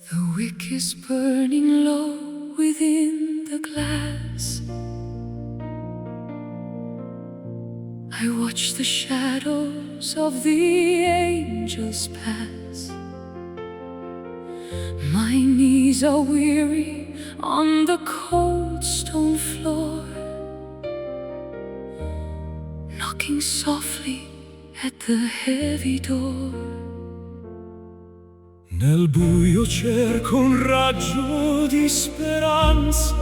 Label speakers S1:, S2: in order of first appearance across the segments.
S1: The wick is burning low within the glass. I watch the shadows of the angels pass. My knees are weary on the cold stone floor, knocking softly at the heavy door.
S2: Nel buio cerco un raggio di speranza,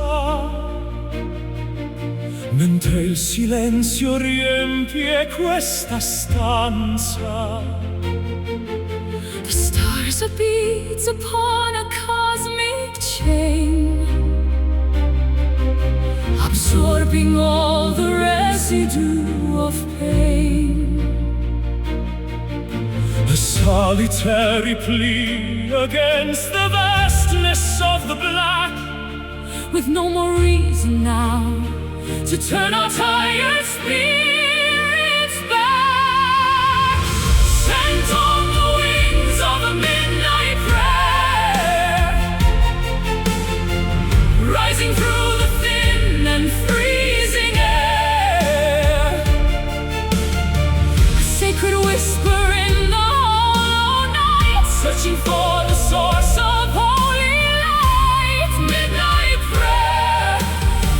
S2: mentre il silenzio riempie questa stanza.
S1: The stars are beads upon a cosmic chain, absorbing all the residue of pain.
S2: A solitary plea against the vastness of the black,
S1: with no more reason now to turn our tired spirits back. Sent on the wings of a midnight prayer, rising through the thin and freezing air, a sacred whisper in the hollow night, searching for the source of holy light. Midnight prayer,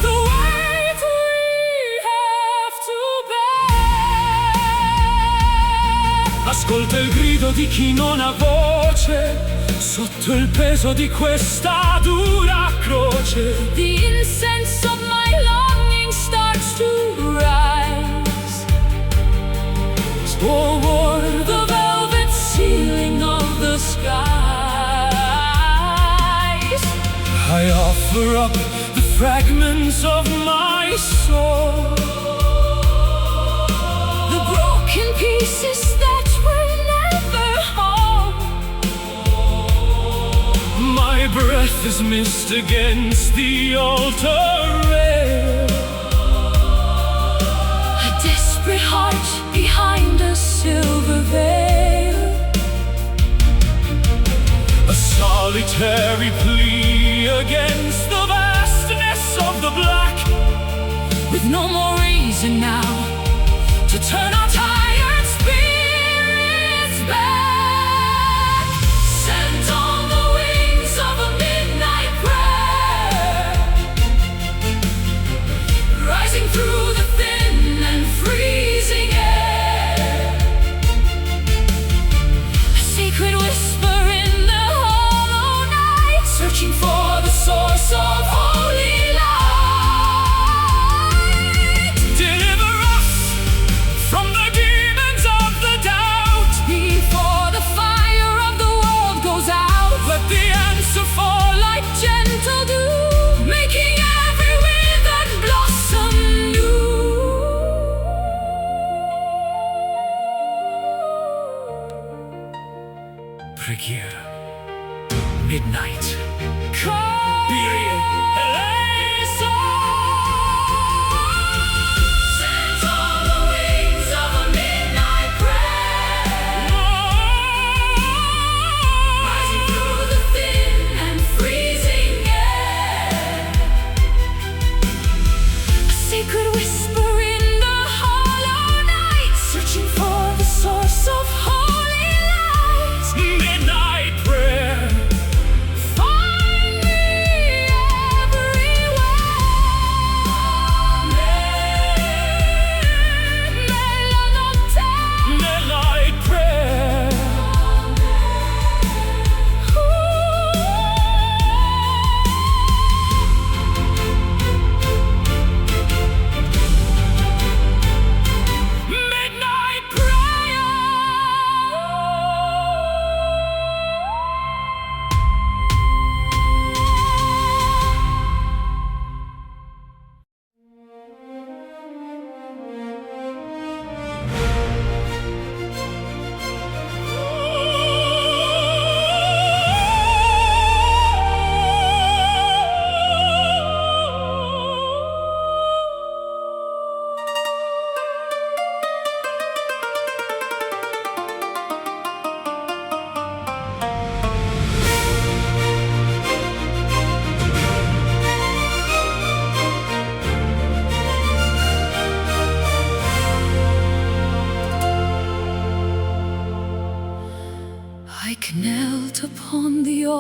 S1: the weight we have to bear.
S2: ascolta il grido di chi non ha voce, sotto il peso di questa dura croce.
S1: The incense of my longing starts to rise toward the velvet ceiling of the skies.
S2: I offer up the fragments of my soul,
S1: The broken pieces that were never whole.
S2: my breath is missed against the altar rail.
S1: A desperate heart behind a silver veil.
S2: A solitary plea against the vastness of the black,
S1: With no more reason now to turn our tired spirits back. Sent on the wings of a midnight prayer, rising through the thin and freezing air, a sacred whisper in the hollow night, searching for the source of holy light.
S2: deliver us from the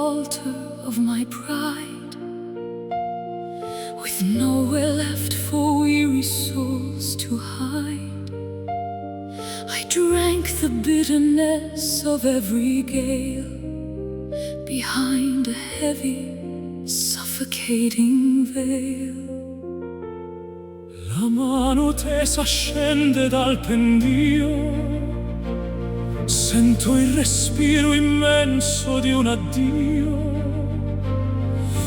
S1: altar of my pride, with nowhere left for weary souls to hide. I drank the bitterness of every gale behind a heavy, suffocating veil.
S2: La mano tesa scende dal pendio, sento il respiro immenso di un addio.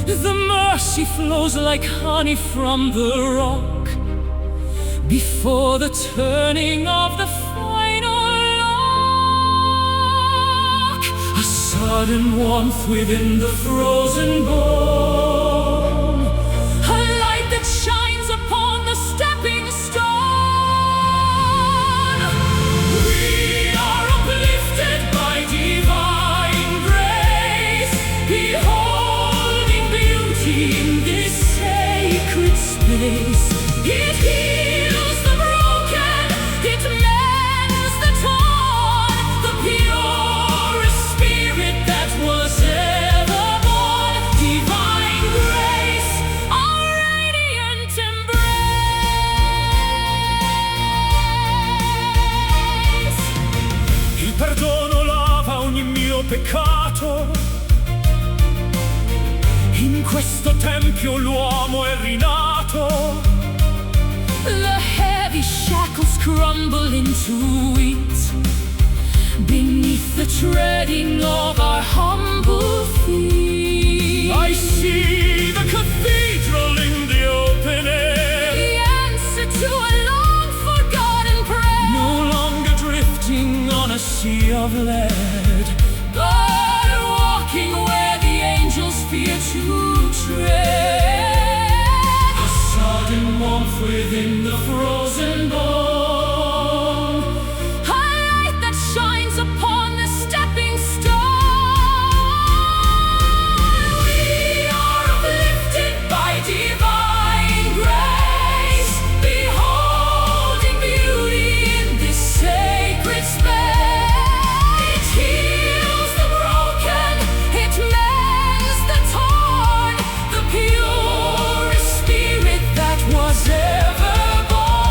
S2: The mercy flows like honey from the rock before the turning of the final lock. A sudden warmth within the frozen bone, a light that shines upon the stepping stone. We are uplifted by divine grace, beholding beauty in this sacred space. It heals the broken, it mends the torn, the purest spirit that was ever born. Divine grace, our radiant embrace. Il perdono lava ogni mio peccato. In questo tempio l'uomo è rinato. The heavy shackles crumble into it beneath the treading of our humble feet. I see the cathedral in the open air, the answer to a long forgotten prayer. No longer drifting on a sea of lead, but walking where the angels fear to tread. A sudden warmth within the frozen bone, a light that shines upon the stepping stone. We are uplifted by divine grace, beholding beauty in this sacred space. It heals the broken, it mends the torn, the purest spirit that was ever born.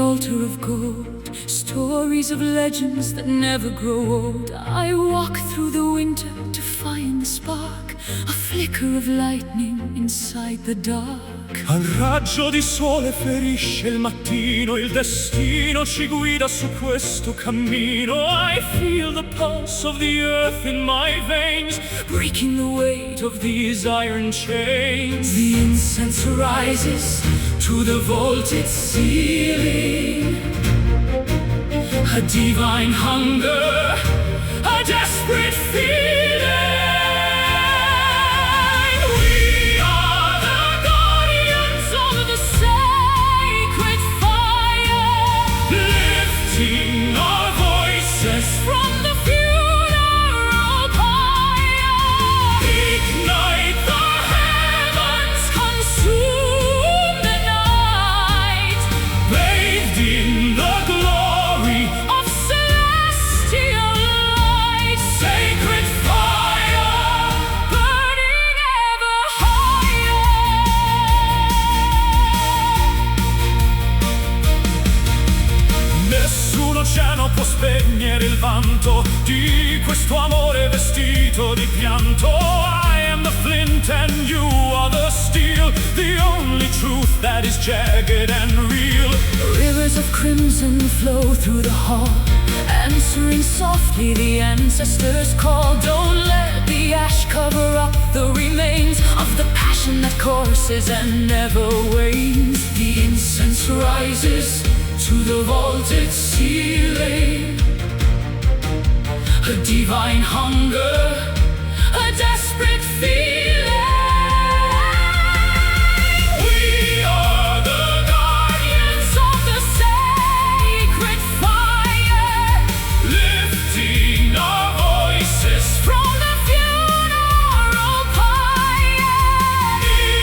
S1: altar of gold, stories of legends that never grow old. I walk through the winter to find the spark, a flicker of lightning inside the dark.
S2: Al raggio di sole ferisce il mattino, il destino ci guida su questo cammino. I feel the pulse of the earth in my veins, breaking the weight of these iron chains.
S1: The incense rises to the vaulted ceiling,
S2: a divine hunger, a desperate feeling. We are the guardians of the sacred fire, lifting our voices
S1: from the funeral pyre.
S2: Ignite the heavens,
S1: Consume the night,
S2: bathed in the glory
S1: of celestial light.
S2: sacred fire.
S1: Burning ever higher.
S2: Nessun oceano può spegnere il vanto di questo amore vestito di pianto. I am the flint and you are the steel, the only truth that is jagged and real.
S1: Rivers of crimson flow through the hall, answering softly the ancestors' call. Don't let the ash cover up the remains of the passion that courses and never wanes.
S2: The incense rises to the vaulted ceiling, a divine hunger,
S1: A desperate feeling.
S2: we are the guardians
S1: Of the sacred fire,
S2: lifting our voices
S1: from the funeral pyre.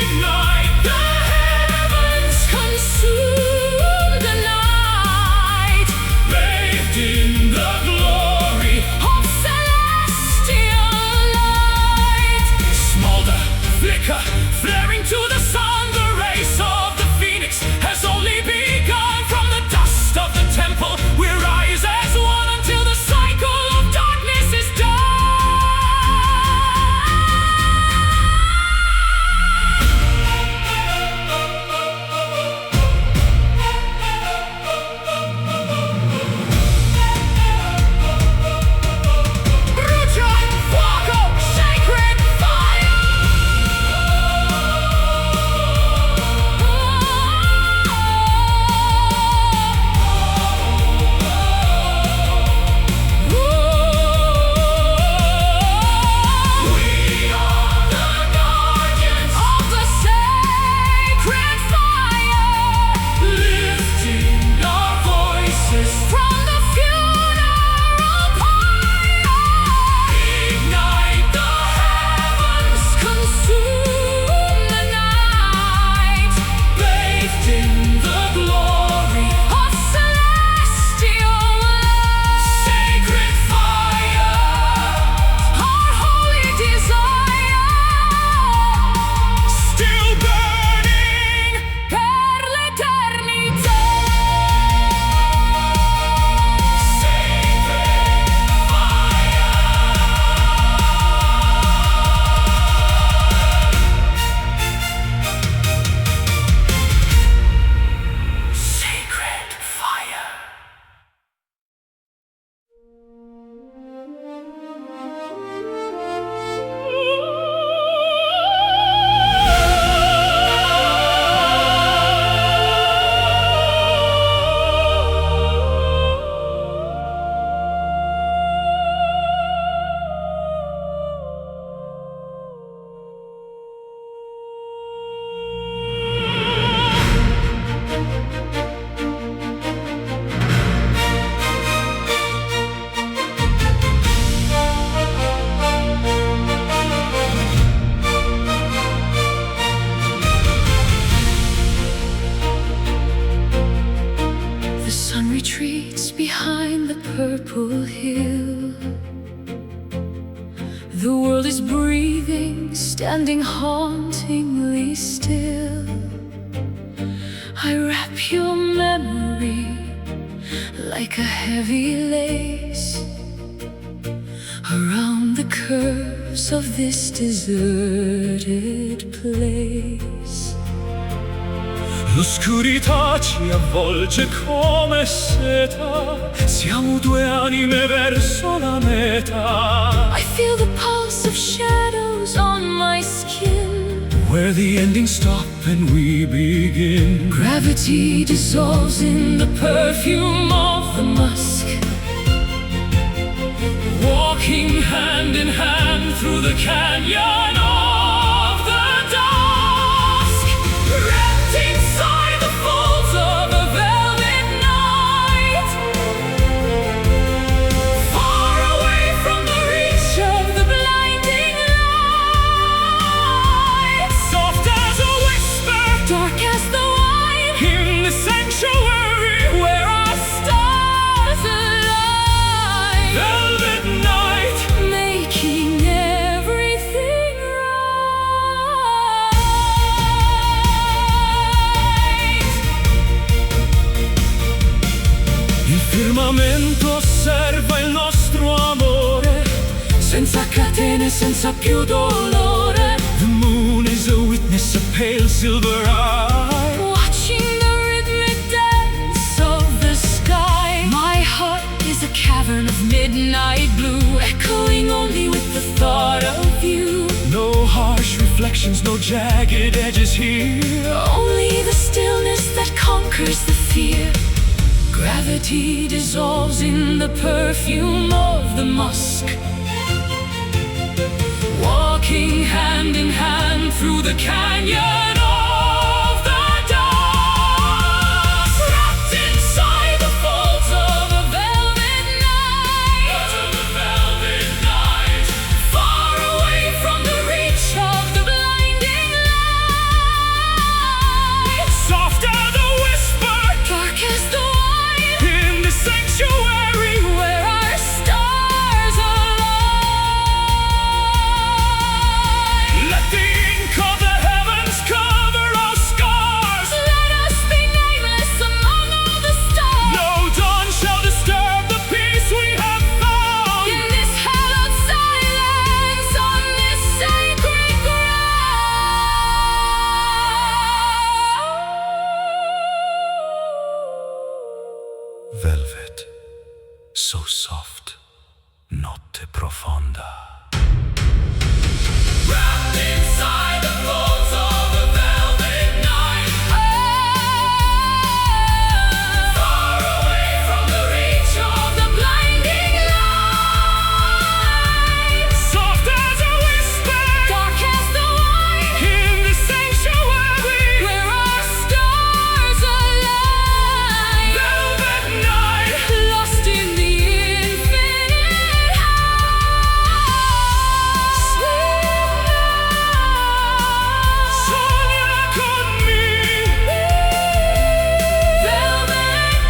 S2: ignite the heavens,
S1: Consume the night,
S2: bathed in the glory.
S1: of celestial light.
S2: Smolder, flicker, flaring to the sun. The race of the phoenix has only begun. From the dust of the temple we rise as one until the cycle of darkness is done. Brucia, fuoco,
S1: Sacred fire.
S2: we are the guardians,
S1: Of the sacred fire,
S2: lifting our voices.
S1: from the funeral pyre.
S2: Ignite the heavens,
S1: Consume the night,
S2: bathed in the glory.
S1: of celestial light.
S2: Sacred fire,
S1: Our holy desire,
S2: still burning.
S1: per l'eternità.
S2: Sacred fire.
S1: The sun retreats behind the purple hill. The world is breathing, standing hauntingly still. I wrap your memory like a heavy lace around the curves of this deserted place.
S2: L'oscurità ci avvolge come seta, siamo due anime verso la meta.
S1: I feel the pulse of shadows on my skin,
S2: where the endings stop and we begin.
S1: Gravity dissolves in the perfume of the musk,
S2: walking hand in hand through the canyon of the dusk, wrapped inside the folds of a velvet night, far away from the reach of the blinding light. Soft as a whisper,
S1: dark as the wine,
S2: in the sanctuary where our stars align. Velvet night,
S1: making everything right.
S2: il firmamento osserva il nostro amore, senza catene, senza più dolore. The moon is a witness, a pale silver eye,
S1: Watching the rhythmic dance of the sky. My heart is a cavern of midnight blue, echoing only with the thought of you.
S2: no harsh reflections, no jagged edges here.
S1: Only the stillness that conquers the fear. Gravity dissolves in the perfume of the musk,
S2: Walking hand in hand through the canyon of the dusk, wrapped inside the folds of a velvet night, far away from the reach of the blinding light. Soft as a whisper,
S1: dark as the wine,
S2: in the sanctuary
S1: where our stars align.
S2: let the ink of the heavens cover our scars.
S1: Let us be nameless among all the stars.
S2: No dawn shall disturb the peace we have found.
S1: In this hallowed silence, on this sacred ground.
S2: Velvet, so soft, notte profonda. Wrapped inside the folds of a velvet night, far away from the reach of the blinding light. Soft as a whisper,
S1: Dark as the wine,
S2: in the sanctuary
S1: where our stars align.
S2: velvet night.
S1: Lost in the infinite
S2: Sogna con me,
S1: velvet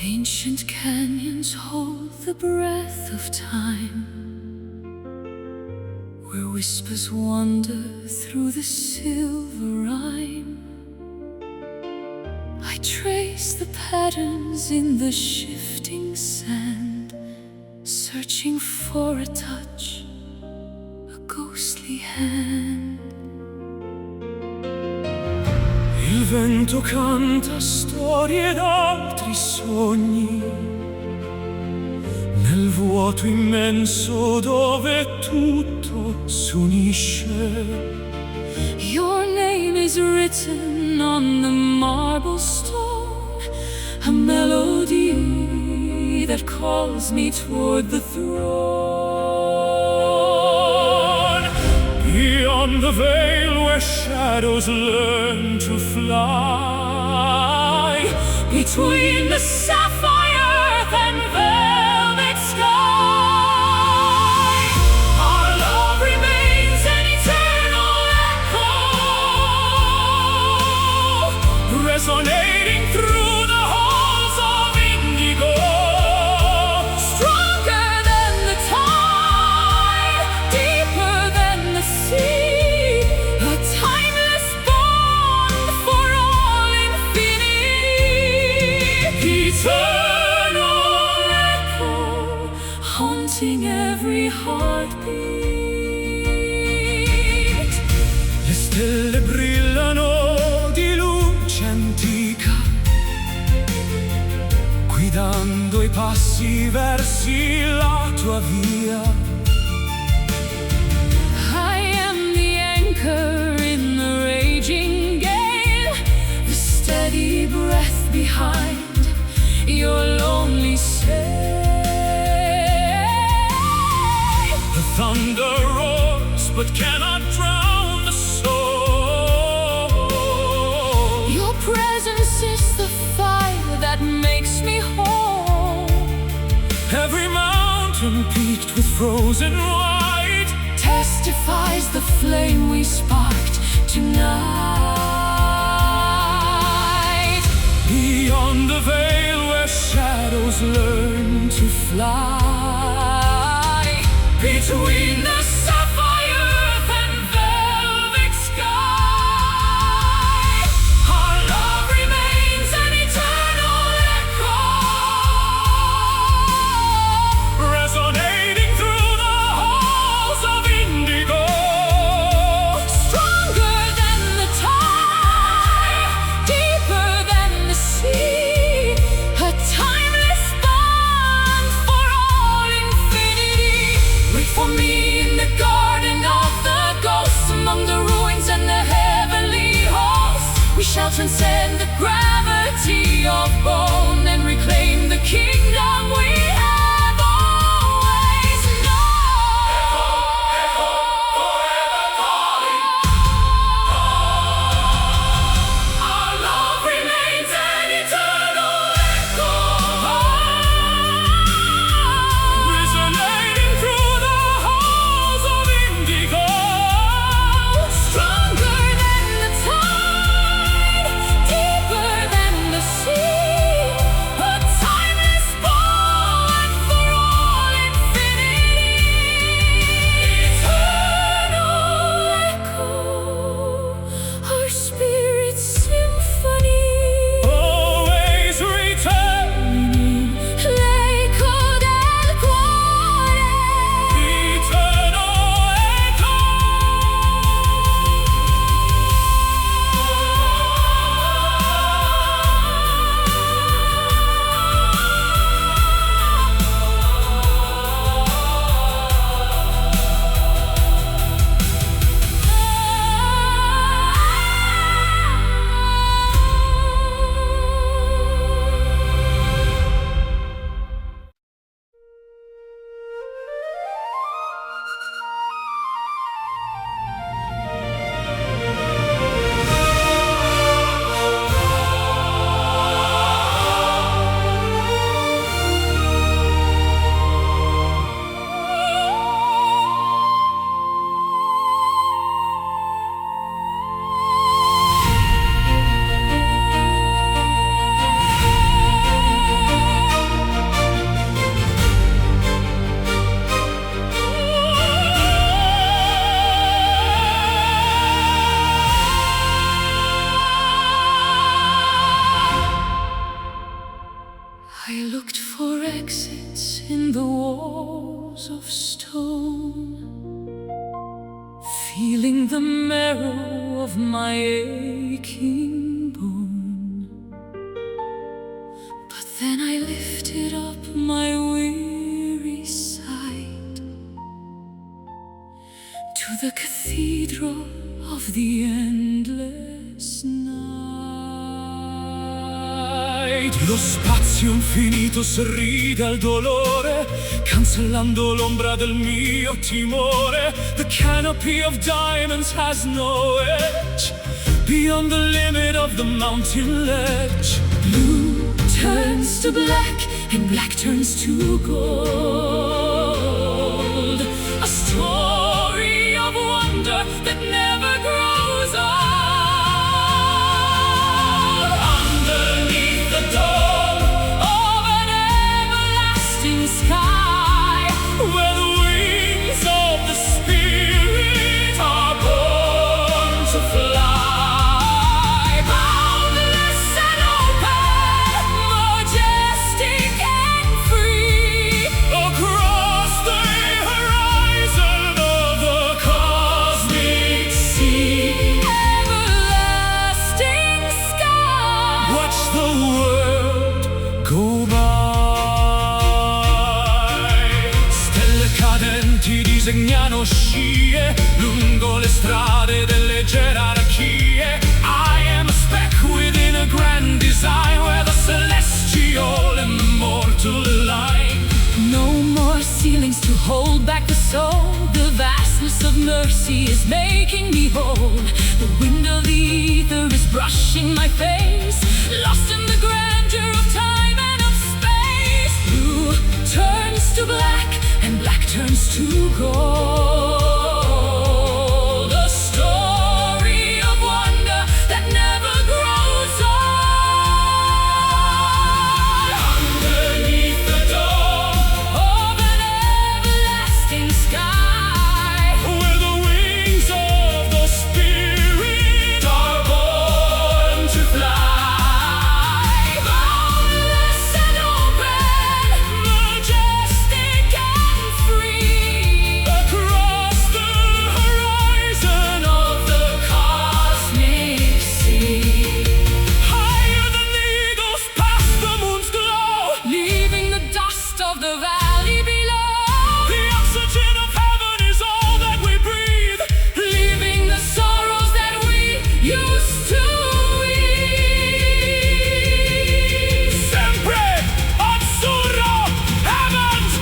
S1: Ancient canyons hold the breath of time, where whispers wander through the silver rhyme. I trace the patterns in the shifting sand, searching for a touch, a ghostly hand.
S2: il vento canta storie d'altri sogni, nel vuoto immenso dove tutto s'unisce.
S1: Your name is written on the marble stone, a melody that calls me toward the throne.
S2: Beyond beyond the veil where shadows learn to fly, between the sapphire earth and velvet sky, our love remains an eternal echo, resonating through the halls of indigo,
S1: stronger than the tide, deeper than the sea, a timeless bond for all infinity.
S2: eternal
S1: Echo haunting every heartbeat.
S2: Le stelle brillano di luce antica, guidando i passi versi la tua via.
S1: I am the anchor in the raging gale, the steady breath behind your lonely sail.
S2: The thunder roars but cannot drown the soul.
S1: Your presence is the fire that makes me whole.
S2: Every mountain peaked with frozen white
S1: Testifies the flame we sparked tonight.
S2: beyond the veil where shadows learn to fly, between the sapphire earth and velvet sky, our love remains an eternal echo, resonating through the halls of indigo,
S1: Stronger than the tide, deeper than the sea, a timeless bond for all infinity. Wait for me in the garden of the ghosts, among the ruins and the heavenly hosts. We shall transcend the gravity of bone and reclaim the kingdom we have always known.
S2: our love remains an eternal echo, resonating through the halls of indigo,
S1: Stronger than the tide, deeper than the sea, a timeless bond for all infinity. Eternal echo, our spirit's symphony.
S2: always returning.
S1: L'eco del cuore.
S2: Eternal echo.
S1: I looked for exits in the walls of stone, feeling the marrow of my aching bone. But then I lifted up my weary sight to the cathedral of the endless night.
S2: Lo spazio infinito sorride al dolore, cancellando l'ombra del mio timore. The canopy of diamonds has no edge, beyond the limit of the mountain ledge.
S1: Blue turns to black, and black turns to gold. A story of wonder that never grows old. Underneath the dome of an everlasting sky,
S2: where the wings of the spirit are born to fly.
S1: boundless and open, majestic and free,
S2: Across the horizon of the cosmic sea,
S1: everlasting sky.
S2: watch the world go by. Stelle cadenti disegnano scie lungo le strade delle gerarchie. I am a speck within a grand design, where the celestial immortal line.
S1: No more ceilings to hold back the soul. The vastness of mercy is making me whole. The wind of the ether is brushing my face, lost in the grandeur of time and of space. Blue turns to black, and black turns to gold. A story of wonder that never grows old.
S2: Underneath the dome
S1: Of an everlasting sky,
S2: where the wings of the spirit are born to fly.
S1: boundless and open,
S2: Majestic
S1: and free,
S2: across the horizon
S1: of the cosmic sea,
S2: higher than the eagles past the moon's glow.
S1: leaving the dust of the valley below,
S2: The oxygen of heaven is all that we breathe.
S1: leaving the sorrows that we used to ease.
S2: Sempre azzurro, heavens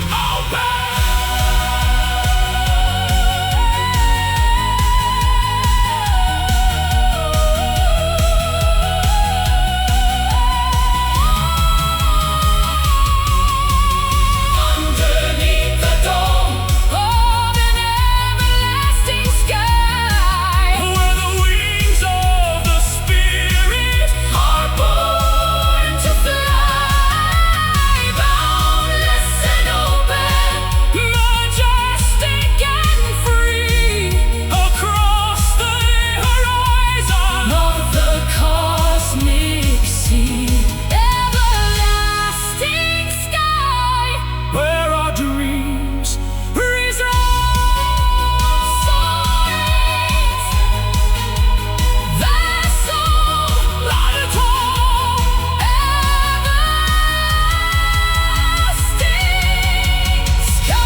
S1: Underneath the dome of an everlasting sky,
S2: where the wings of the spirit
S1: are born to fly. Boundless and open,
S2: majestic and free, across the horizon
S1: of the cosmic sea, everlasting sky,
S2: where our dreams reside.
S1: soaring, vessel, everlasting sky.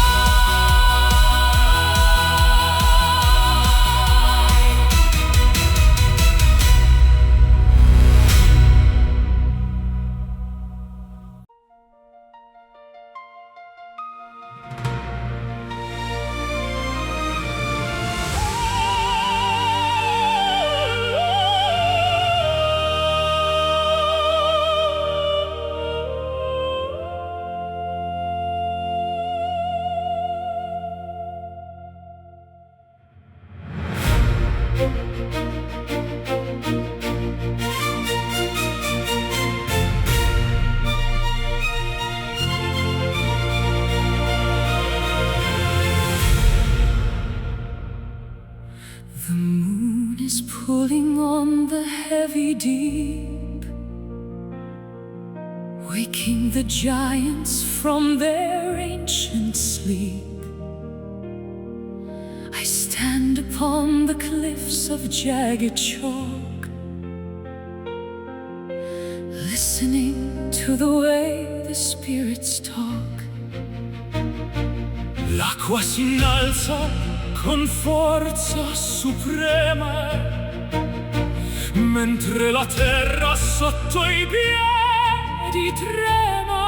S1: The moon is pulling on the heavy deep, waking the giants from their ancient sleep. I stand upon the cliffs of jagged chalk, listening to the way the spirits talk.
S2: L'acqua si innalza con forza suprema, mentre la terra sotto i piedi di trema.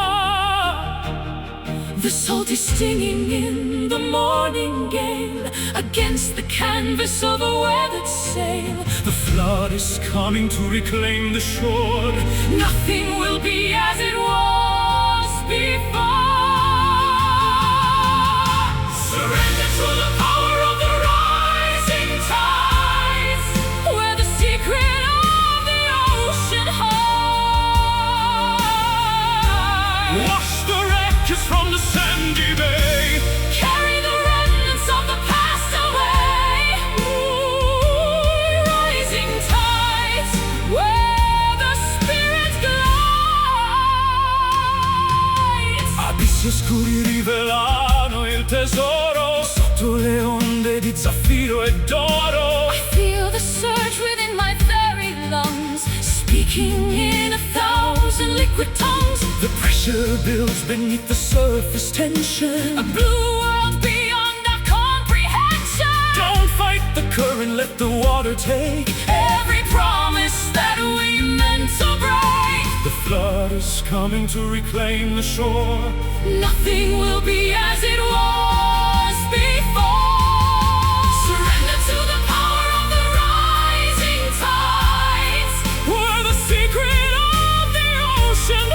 S1: The salt is stinging in the morning gale against the canvas of a weathered sail.
S2: The flood is coming to reclaim the shore.
S1: Nothing will be as it was before.
S2: Surrender to the power of the rising tides,
S1: Where the secret of the ocean hides.
S2: wash the wreckage from the sandy bay.
S1: Carry the remnants of the past away. Ooh, rising tides, where the spirit glides.
S2: Abissi oscuri rivelano il tesoro, sotto le onde di zaffiro e d'oro.
S1: I feel the surge within my very lungs, speaking in 1,000 liquid tongues.
S2: The pressure builds beneath the surface tension.
S1: A blue world beyond our comprehension.
S2: Don't fight the current, let the water take
S1: Every promise that we meant to break.
S2: The flood is coming to reclaim the shore.
S1: Nothing will be as it was before. Surrender to the power of the rising tides,
S2: Where the secret of the ocean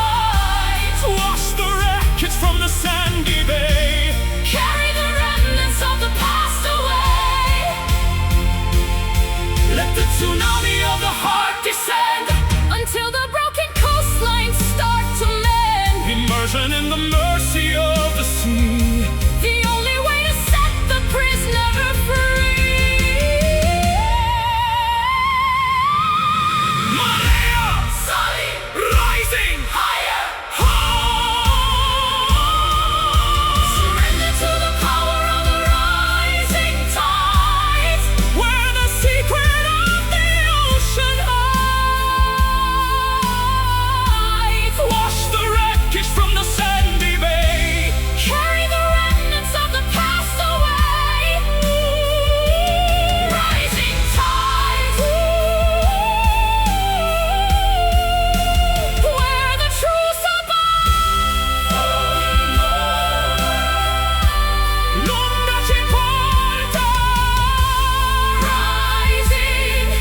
S2: hides. Wash the wreckage from the sandy bay.
S1: carry the remnants of the past away.
S2: Let the tsunami of the heart descend.
S1: Until the broken coastlines start to mend.
S2: Immersion in the mercy of the sea.
S1: The only way to set the prisoner free.
S2: Marea,
S1: Solid,
S2: rising
S1: higher.
S2: high.
S1: Surrender to the power of the rising tides,
S2: Where the secret of the ocean hides. Wash the wreckage from the sandy bay.
S1: carry the remnants of the past away. Rising tides, where the truth
S2: L'ombra ci porta.
S1: rising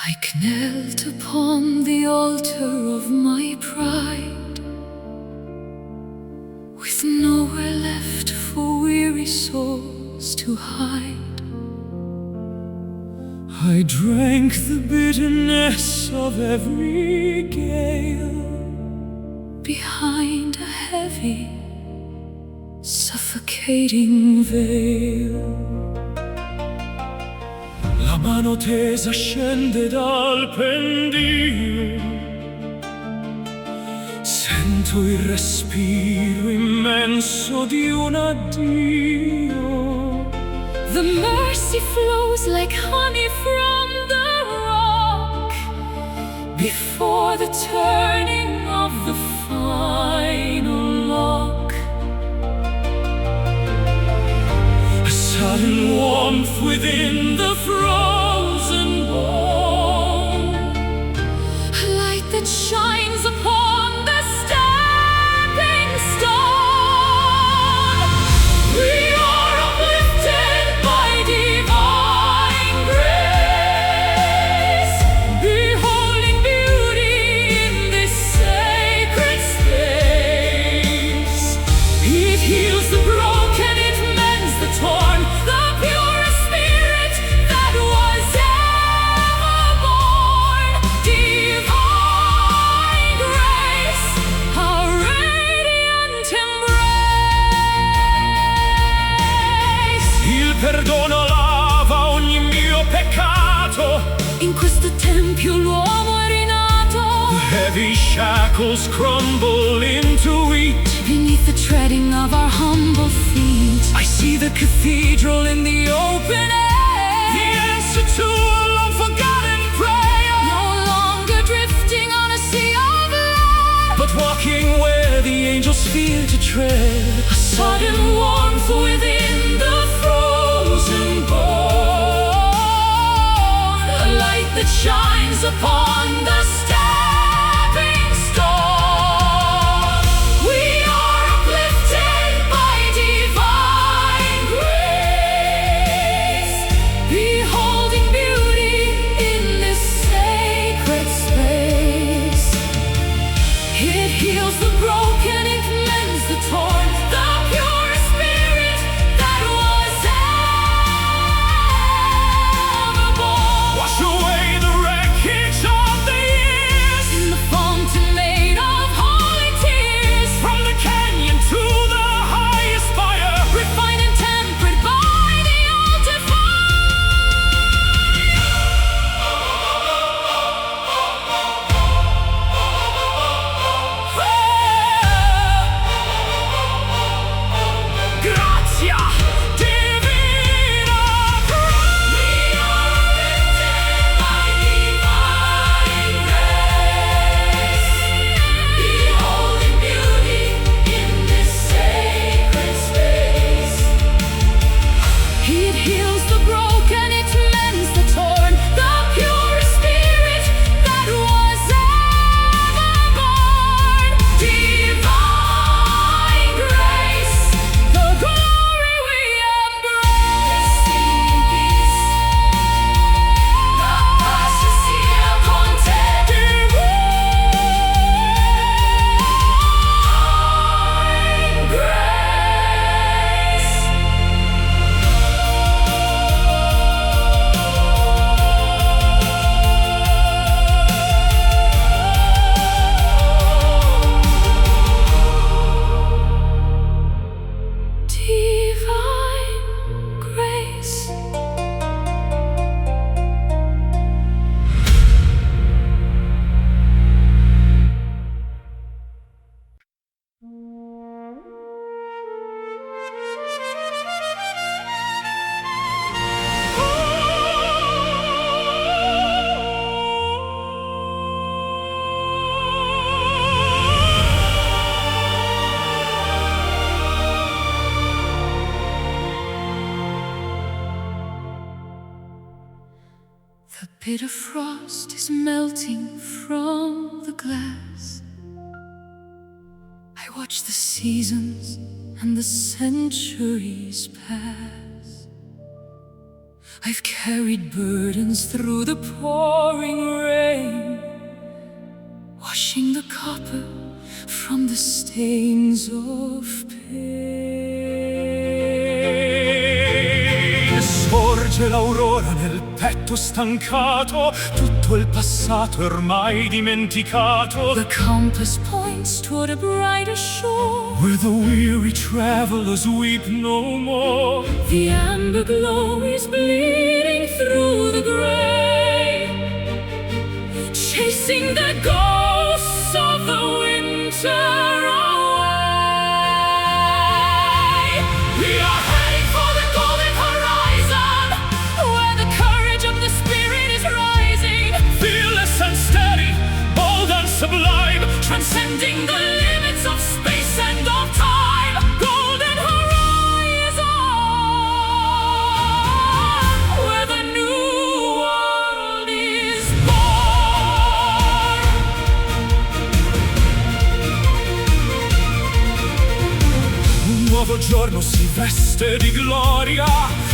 S1: I knelt upon the altar of my pride, with nowhere left for weary souls to hide.
S2: I drank the bitterness of every gale.
S1: Behind a heavy, suffocating veil.
S2: La mano tesa scende dal pendio. Sento il respiro immenso di un addio.
S1: The mercy flows like honey from the rock before the turning of the final lock.
S2: A sudden warmth within the frozen bone.
S1: A light that shines upon the stepping stone. We are uplifted by divine grace, beholding beauty in this sacred space.
S2: shackles crumble into wheat
S1: beneath the treading of our humble feet.
S2: I see the cathedral in the open air, the answer to a long-forgotten prayer.
S1: No longer drifting on a sea of lead,
S2: but walking where the angels fear to tread.
S1: a sudden warmth within the frozen bone, a light that shines upon the stepping stone. We are uplifted by divine grace, beholding beauty in this sacred space. It heals the broken, it mends the torn, the pure spirit that was ever born.
S2: Wash away the wreckage of the years
S1: In the fountain made of holy tears,
S2: from the canyon to the highest fire.
S1: refined and tempered by the altar
S2: Grazia divina.
S1: We are uplifted by divine grace, beholding beauty in this sacred space. It heals the broken, it mends the torn, the pure spirit that was ever born. Divine grace, the glory we embrace. Sing peace, la paz sia con te. Divine grace. Divine grace. The bitter frost is melting from the glass. I watch the seasons and the centuries pass. I've carried burdens through the pouring rain, washing the copper from the stains of pain.
S2: Sorge l'aurora nel petto stancato, tutto il passato è ormai dimenticato.
S1: The compass points toward a brighter shore,
S2: Where the weary travelers weep no more.
S1: the amber glow is bleeding through the gray, chasing the ghosts of the winter away. We are heading for the golden horizon, where the courage of the spirit is rising,
S2: Fearless and steady, bold and sublime,
S1: transcending the limits of space and of time. Golden horizon, where the new world is born.
S2: un nuovo giorno si veste di gloria.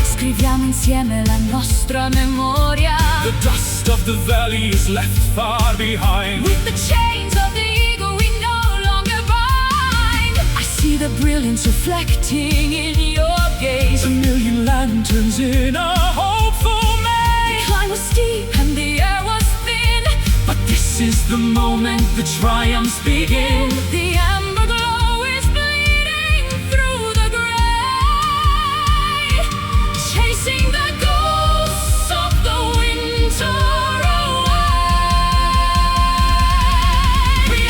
S1: Scriviamo insieme la nostra memoria,
S2: The dust of the valley is left far behind.
S1: with the chains of the ego we no longer bind. I see the brilliance reflecting in your gaze.
S2: A million lanterns in a hopeful
S1: The
S2: maze.
S1: climb was steep and the air was thin,
S2: But this is the moment the triumphs begin.
S1: the amber glow is bleeding through the gray, chasing the ghosts of the winter away. We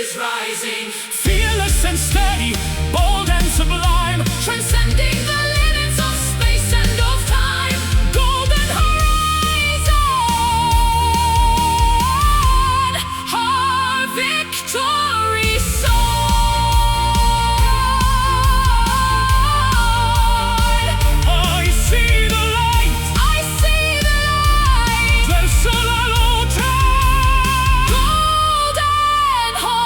S2: is rising, fearless and steady, bold and sublime, transcending the limits of space and of time. Golden horizon, our victory soared. I see the light, I see the light, del sole alla luce. Golden horizon.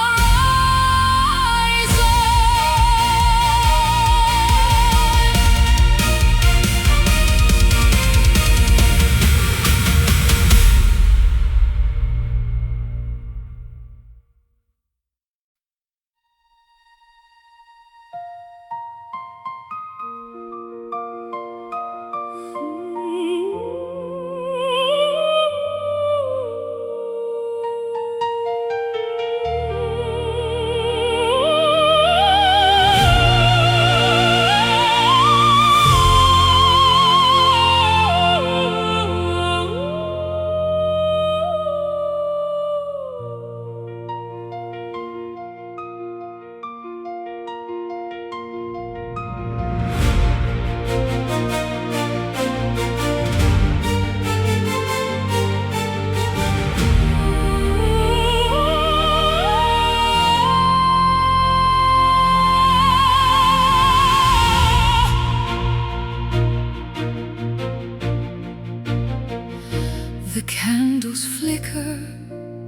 S2: The candles flicker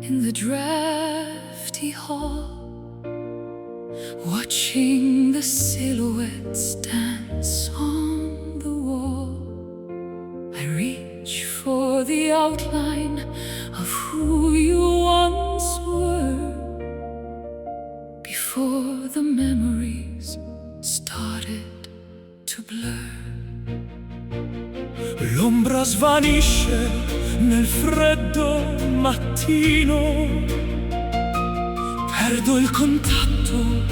S2: in the drafty hall, watching the silhouettes dance on the wall. I reach for the outline of who you once were, before the memories started to blur. L'ombra svanisce nel freddo mattino, perdo il contatto,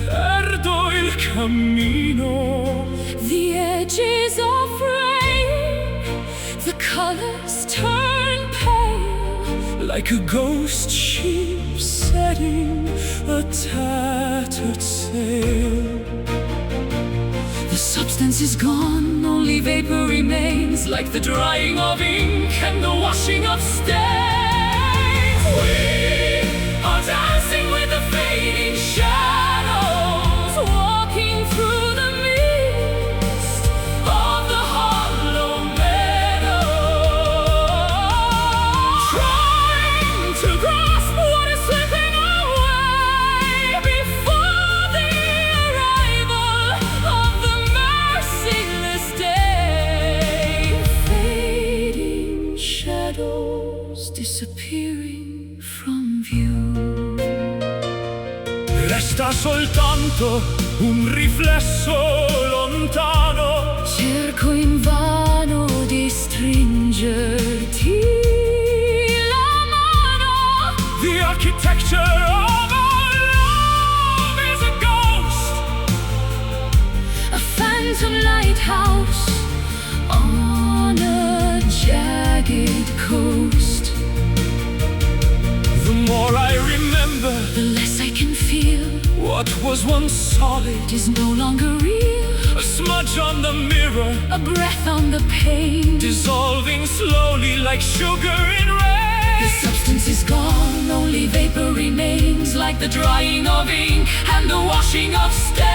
S2: perdo il cammino. The edges are fraying, the colors turn pale, like a ghost ship setting a tattered sail. The substance is gone, only vapor remains, like the drying of ink and the washing of stains. We are dancing with the fading shadows, walking through the mist of the hollow meadow, trying to grasp what is slipping away before the arrival of the merciless day. Fading shadows disappearing from view. Resta soltanto un riflesso lontano. Cerco invano di stringerti la mano. The architecture of our love is a ghost, a phantom lighthouse on a jagged coast. The more I remember, the less I can feel. What was once solid is no longer real. A smudge on the mirror, a breath on the pane, dissolving slowly like sugar in rain. The substance is gone, only vapor remains, like the drying of ink and the washing of stains.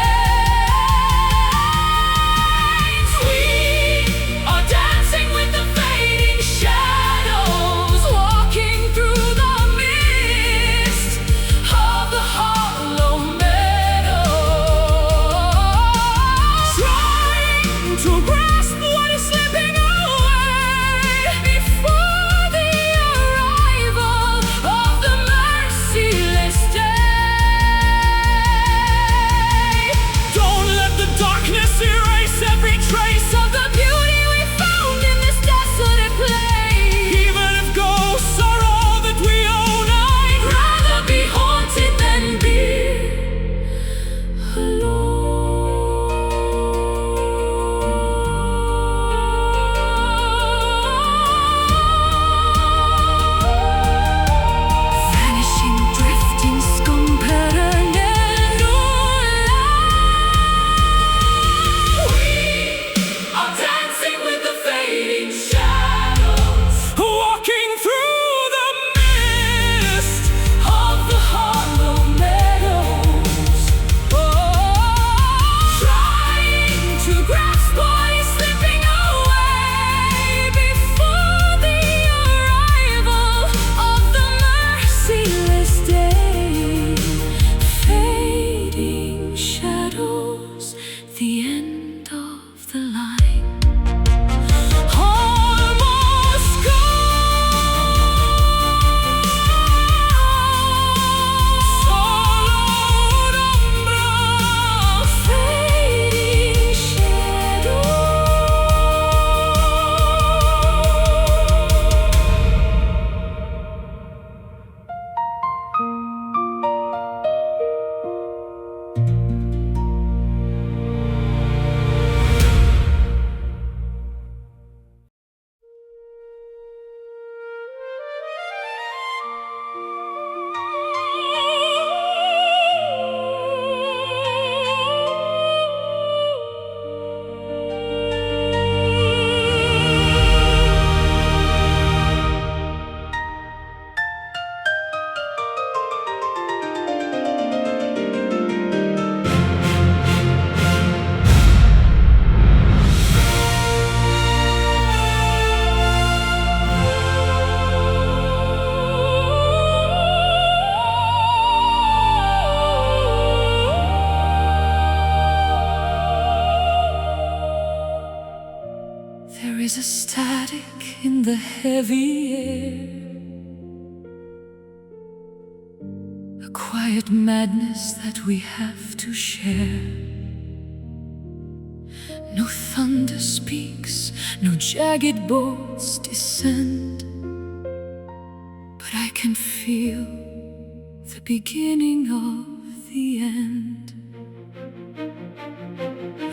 S2: We are dancing with the fading shadows, walking through the mist of the hollow meadow, trying to grasp what is slipping away before the arrival of the merciless day.
S1: the heavy air. A quiet madness that we have to share. No thunder speaks, no jagged bolts descend, but I can feel the beginning of the end.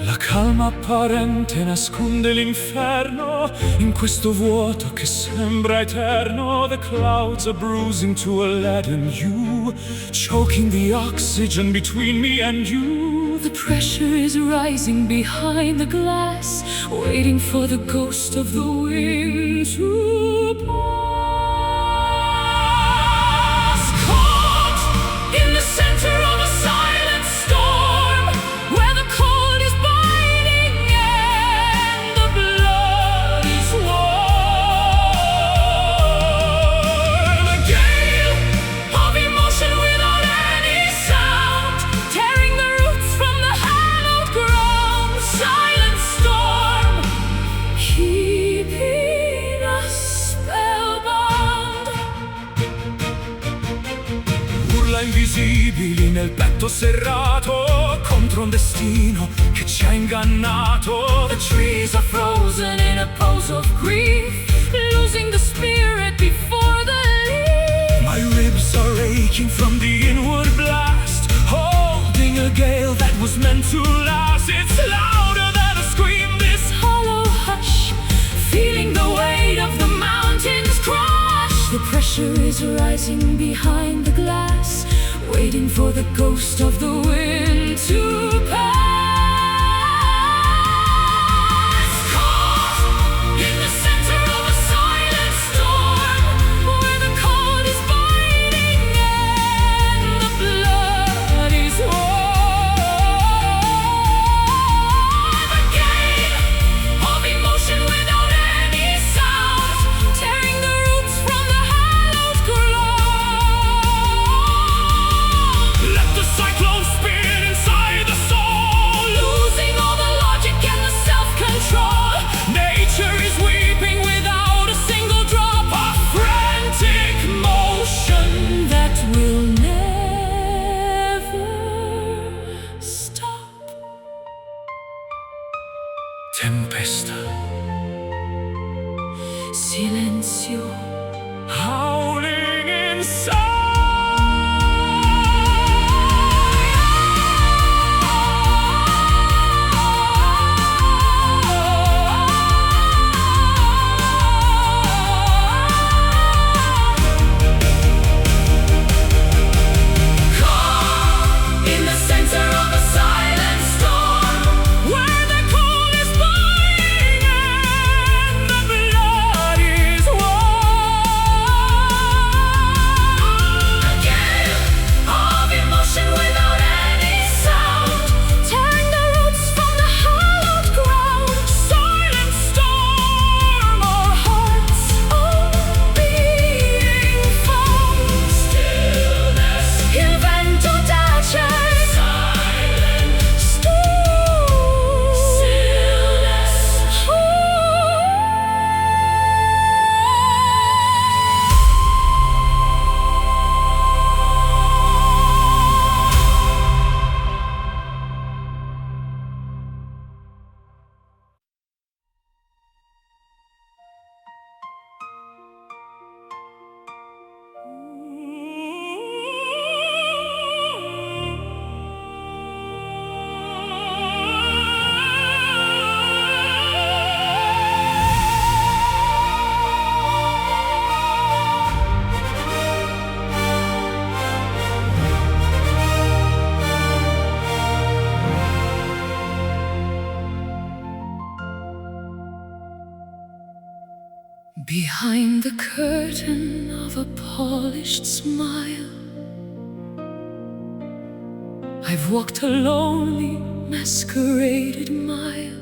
S2: La calma apparente nasconde l'inferno in questo vuoto che sembra eterno. The clouds are bruising to a leaden hue, choking the oxygen between me and you.
S1: The pressure is rising behind the glass, waiting for the ghost of the wind to pass.
S2: Caught in the center of a silent storm, where the cold is biting and the blood is warm. A gale of emotion without any sound, tearing the roots from the hallowed ground. Silent storm,
S1: keeping us spellbound.
S2: urla invisibili nel petto serrato contro un destino che ci ha ingannato.
S1: The trees are frozen in a pose of grief, losing the spirit before the leaf.
S2: My ribs are aching from the inward blast, holding a gale that was meant to last. It's louder than a scream, this
S1: Hollow hush, feeling the weight of the mountains crush. The pressure is rising behind the glass, waiting for the ghost of the wind to pass.
S2: caught in the center of a silent storm,
S1: Where the cold is biting and the blood is warm.
S2: a gale of emotion without any sound,
S1: Tearing the roots from the hallowed ground.
S2: let the cyclone spin inside the soul,
S1: Losing all the logic and the self-control.
S2: nature is weeping without a single drop of frantic motion.
S1: That will never stop.
S2: Tempesta,
S1: Silenzio,
S2: howling inside. Caught in the center of a silent storm, where the cold is biting and the blood is warm. A gale of emotion without any sound,
S1: tearing the roots from the hallowed ground.
S2: silent storm, our hearts
S1: All being found.
S2: stillness,
S1: Il vento tace,
S2: silent
S1: stillness. Behind the curtain of a polished smile, I've walked a lonely, masqueraded mile.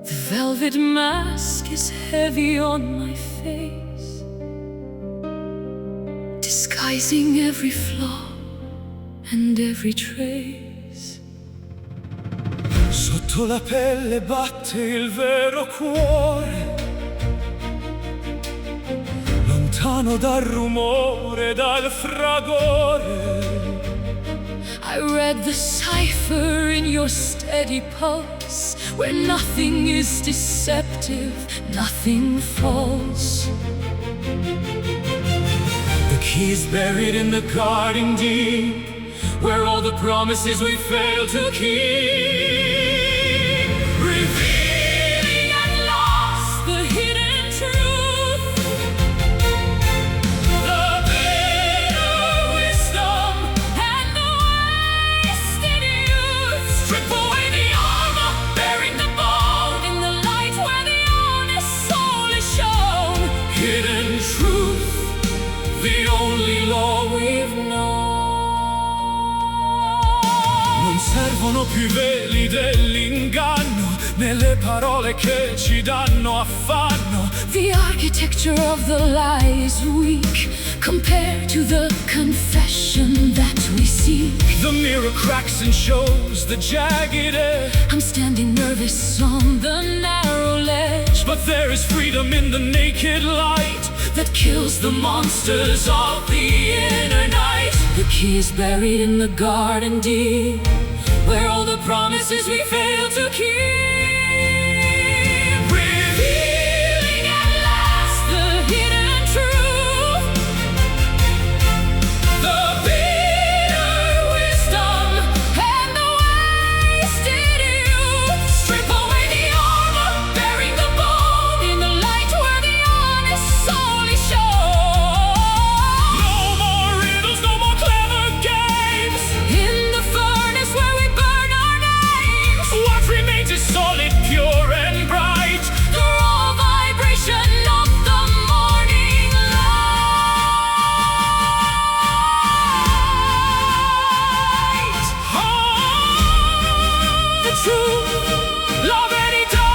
S1: The velvet mask is heavy on my face, disguising every flaw and every trace.
S2: Sotto la pelle batte il vero cuore, lontano dal rumore, dal fragore.
S1: I read the cipher in your steady pulse, where nothing is deceptive, nothing false.
S2: The key's buried in the garden deep, where all the promises we failed to keep, revealing at last the hidden truth, the bitter wisdom and the wasted youth. Strip away the armor, bearing the bone, in the light where the honest soul is shown. Hidden truth, the only law we've known. Non servono più i veli dell'inganno, né le parole che ci danno affanno.
S1: The architecture of the lie is weak compared to the confession that we seek.
S2: The mirror cracks and shows the jagged edge.
S1: I'm standing nervous on the narrow ledge,
S2: but there is freedom in the naked light
S1: that kills the monsters of the inner night. The key is buried in the garden deep, where all the promises we failed to keep, revealing at last the hidden truth, the bitter wisdom and the wasted youth. Strip away the armor, bearing the bone, in the light where the honest soul is shown.
S2: No more riddles, no more clever games.
S1: In the furnace where we burn our names,
S2: what remains is solid, pure and bright,
S1: the raw vibration of the morning light.
S2: The truth, la verità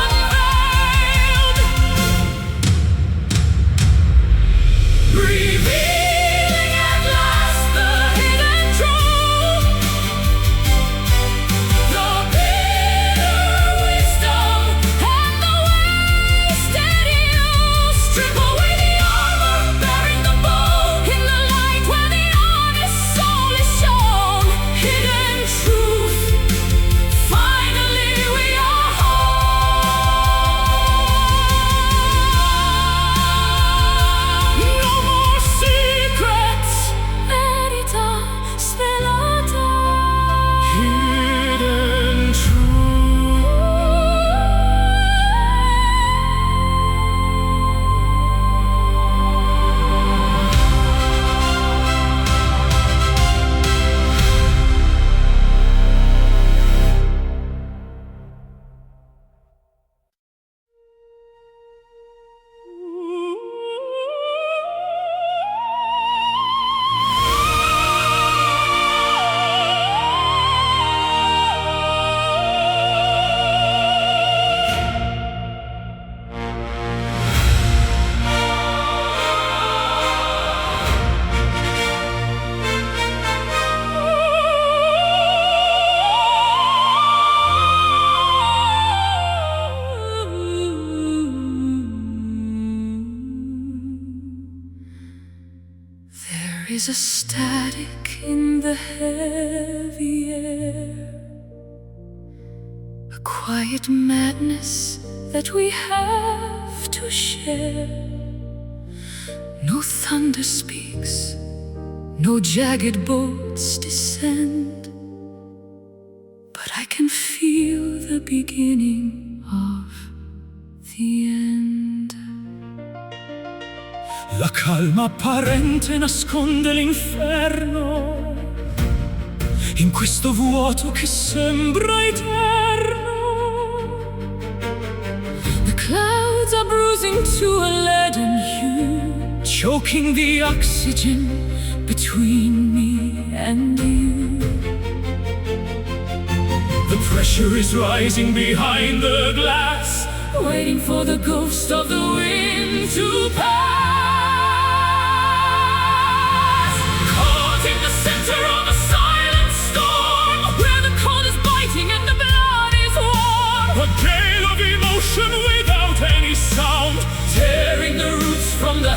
S1: Unveiled, revealing at last the hidden truth, the bitter wisdom and the wasted youth. Strip away the armor, bearing the bone, in the light where the honest soul is shown. Hidden truth, finally we are home.
S2: no more secrets,
S1: Verità svelata.
S2: hidden truth.
S1: There is a static in the heavy air, a quiet madness that we have to share. No thunder speaks, no jagged bolts descend, but I can feel the beginning of the end.
S2: La calma apparente nasconde l'inferno, in questo vuoto che sembra eterno.
S1: The clouds are bruising to a leaden hue,
S2: Choking the
S1: oxygen between me and you.
S2: The pressure is rising behind the glass,
S1: Waiting for the ghost of the wind to pass.
S2: caught in the center of a silent storm,
S1: Where the cold is biting and the blood is warm.
S2: a gale of emotion without any sound,
S1: Tearing the roots from the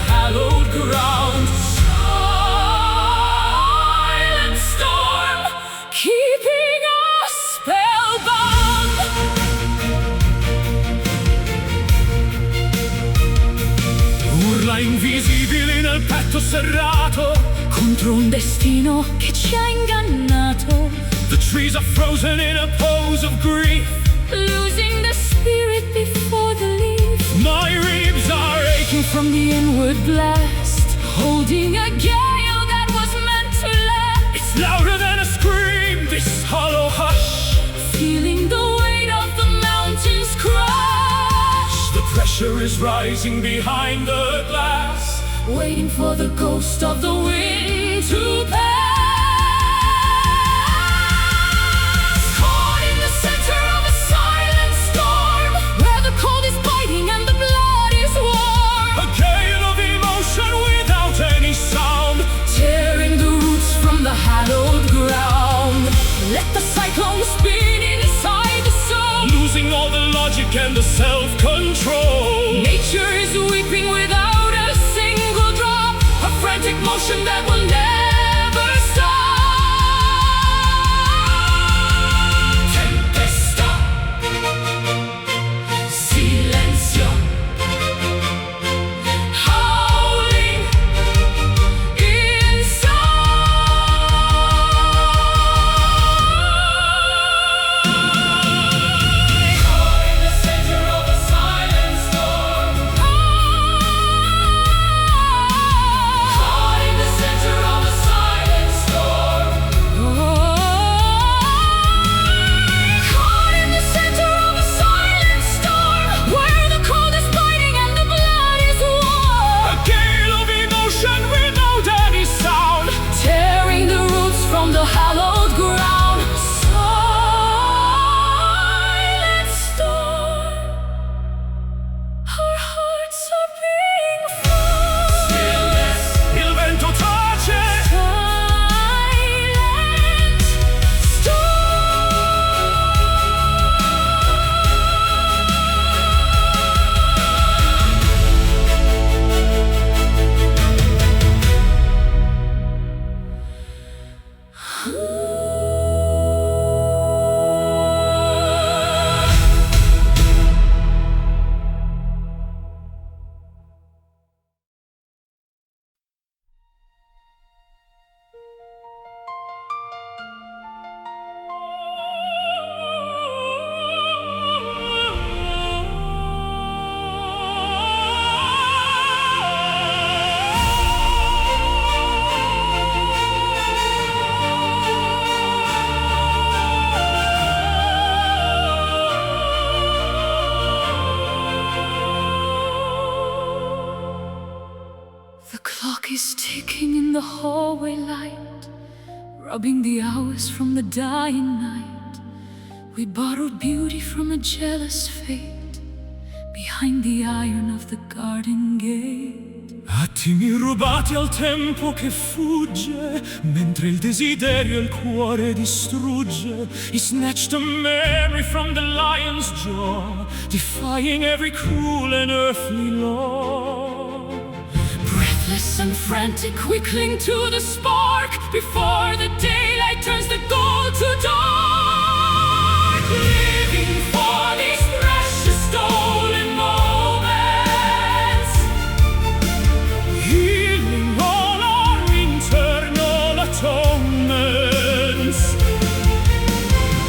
S2: nel petto serrato
S1: contro un destino che ci ha ingannato.
S2: The trees are frozen in a pose of grief,
S1: Losing the spirit before the leaf.
S2: my ribs are aching
S1: From the inward blast, holding a gale that was meant to last.
S2: It's louder than a scream, this hollow hush.
S1: Feeling the weight of the mountains crush.
S2: The pressure is rising behind the glass,
S1: Waiting for the ghost of the wind to pass. Caught in the center of a silent storm, where the cold is biting and the blood is warm.
S2: a gale of emotion without any sound.
S1: Tearing the roots from the hallowed ground. Let the cyclone spin inside the soul.
S2: Losing all the logic and the self-control.
S1: Nature is weeping without a single drop. A frantic motion that will never stop. Tempesta, silenzio, howling inside. Caught in the center of a silent storm. Caught in the center of a silent storm. Caught in the center of a silent storm, where the cold is biting and the blood is warm.
S2: A gale of emotion without any sound.
S1: Tearing the roots from the hallowed ground. Silent storm. Our hearts are being formed.
S2: Stillness, il vento tace.
S1: Silent The clock is ticking in the hallway light, rubbing the hours from the dying night. We borrowed beauty from a jealous fate, behind the iron of the garden gate.
S2: Attimi rubati al tempo che fugge, mentre il desiderio il cuore distrugge. He snatched a memory from the lion's jaw, defying every cruel and earthly law.
S1: Breathless and frantic, we cling to the spark, before the daylight turns the gold to dark. Living for these precious stolen moments,
S2: Healing all our internal atonements.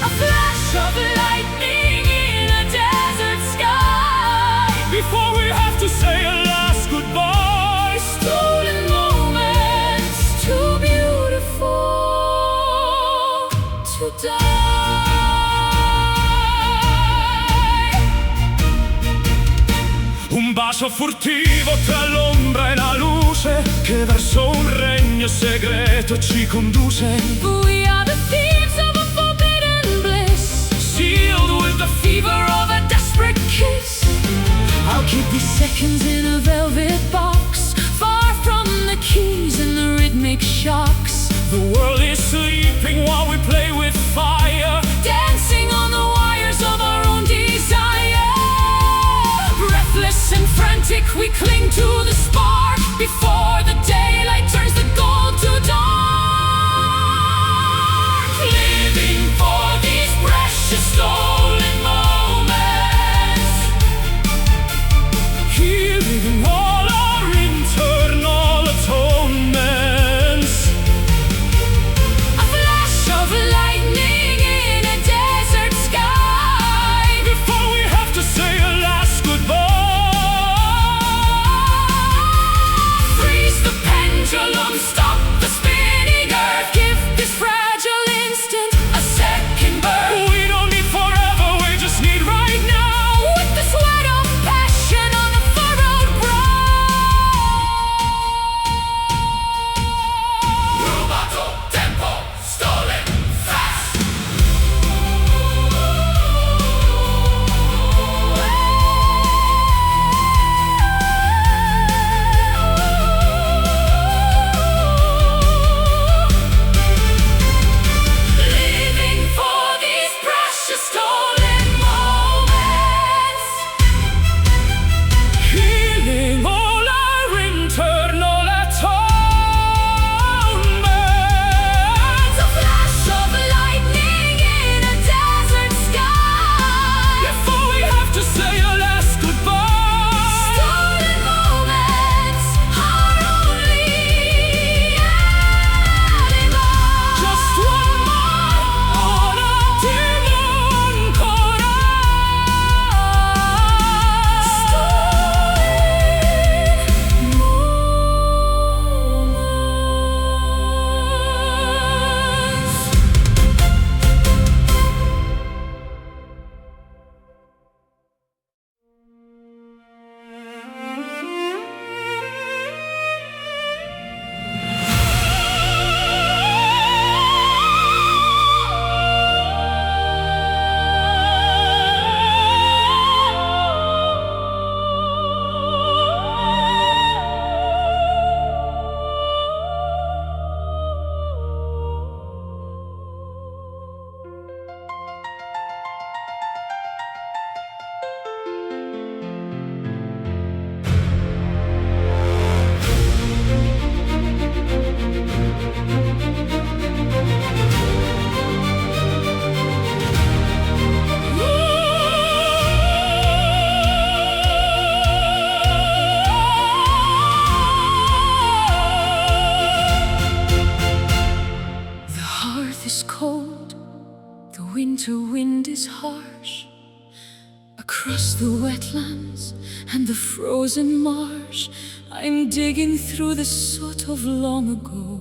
S1: a flash of lightning in a desert sky.
S2: Before we have to say a last goodbye,
S1: Stolen moments, too beautiful to die.
S2: un bacio furtivo tra l'ombra e la luce, che verso un regno segreto ci conduce.
S1: We are the thieves of a forbidden bliss,
S2: Sealed with the
S1: fever of a desperate kiss. I'll keep these seconds in a velvet box, far from the keys and the rhythmic shocks.
S2: The world is sleeping while we play with fire,
S1: Dancing on the wires of our own desire. Breathless and frantic, we cling to the spark, before the daylight turns the gold to dark. Living for these precious stolen moments,
S2: healing all our internal
S1: is harsh. Across the wetlands and the frozen marsh, I'm digging through the soot of long ago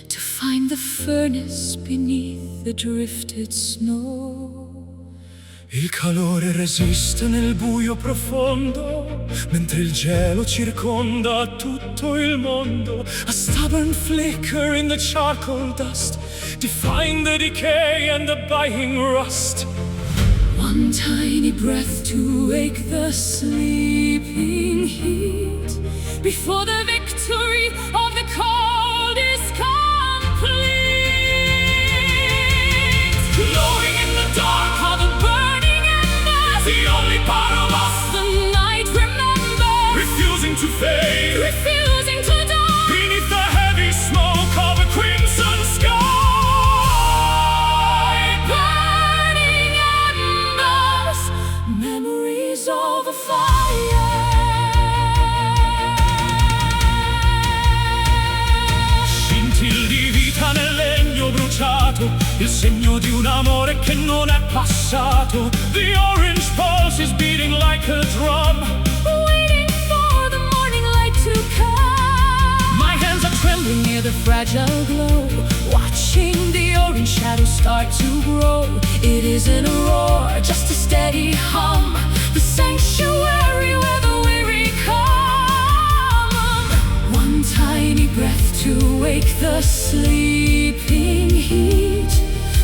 S1: to find the furnace beneath the drifted snow.
S2: Il calore resiste nel buio profondo, mentre il gelo circonda tutto il mondo. A stubborn flicker in the charcoal dust, defying the decay and the biting rust.
S1: One tiny breath to wake the sleeping heat before the victory of the cold is complete.
S2: Glowing in the dark are the burning embers, the only part of us
S1: the night remembers,
S2: refusing to fade,
S1: refusing to die
S2: beneath the heavy smoke of a crimson sky.
S1: Burning embers, memories of a fire.
S2: Scintille di vita nel legno bruciato, il segno di un amore che non è passato. The orange pulse is beating like a drum,
S1: Waiting for the morning light to come.
S2: my hands are
S1: Trembling near the fragile glow, watching the orange shadows start to grow. It isn't a roar, just a steady hum, the sanctuary where the weary come. One tiny breath to wake the sleeping heat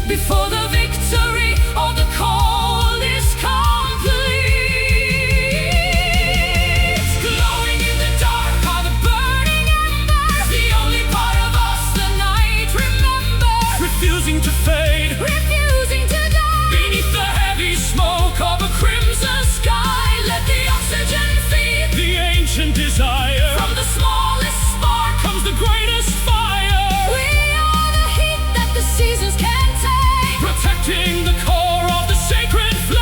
S1: before the victory of the cold is complete. Glowing in the dark are the burning embers, the only part of us the night remembers,
S2: refusing to fade,
S1: refusing to die
S2: beneath the heavy smoke of a crimson
S1: sky. Let the oxygen feed
S2: the ancient desire.
S1: from the smallest spark
S2: Comes the greatest fire,
S1: we are the heat that the seasons can't take,
S2: protecting the core of the sacred flame.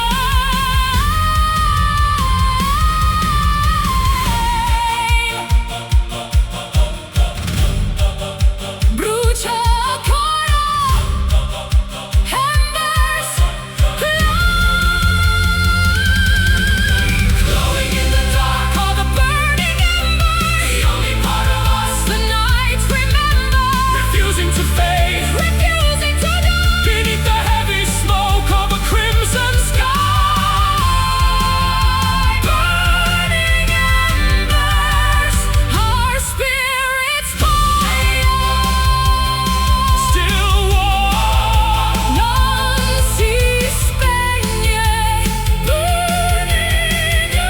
S1: Brucia ancora, embers,
S2: Glowing in the dark
S1: are the burning embers,
S2: the only part of us
S1: the night remembers,
S2: refusing to fade,
S1: refusing to die
S2: beneath the heavy smoke of a crimson sky.
S1: burning embers, our spirits fire.
S2: Still warm,
S1: Non si spegne, burning embers.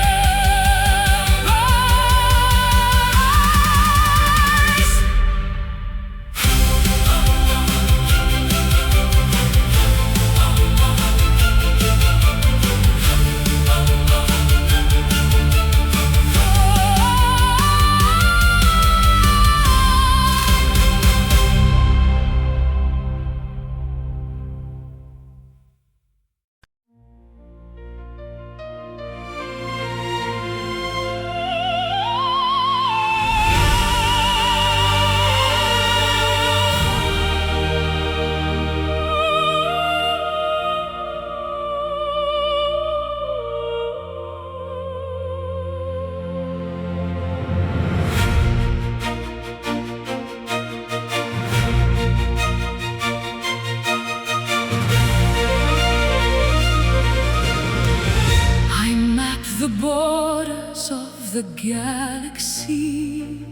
S1: I map the borders of the galaxy,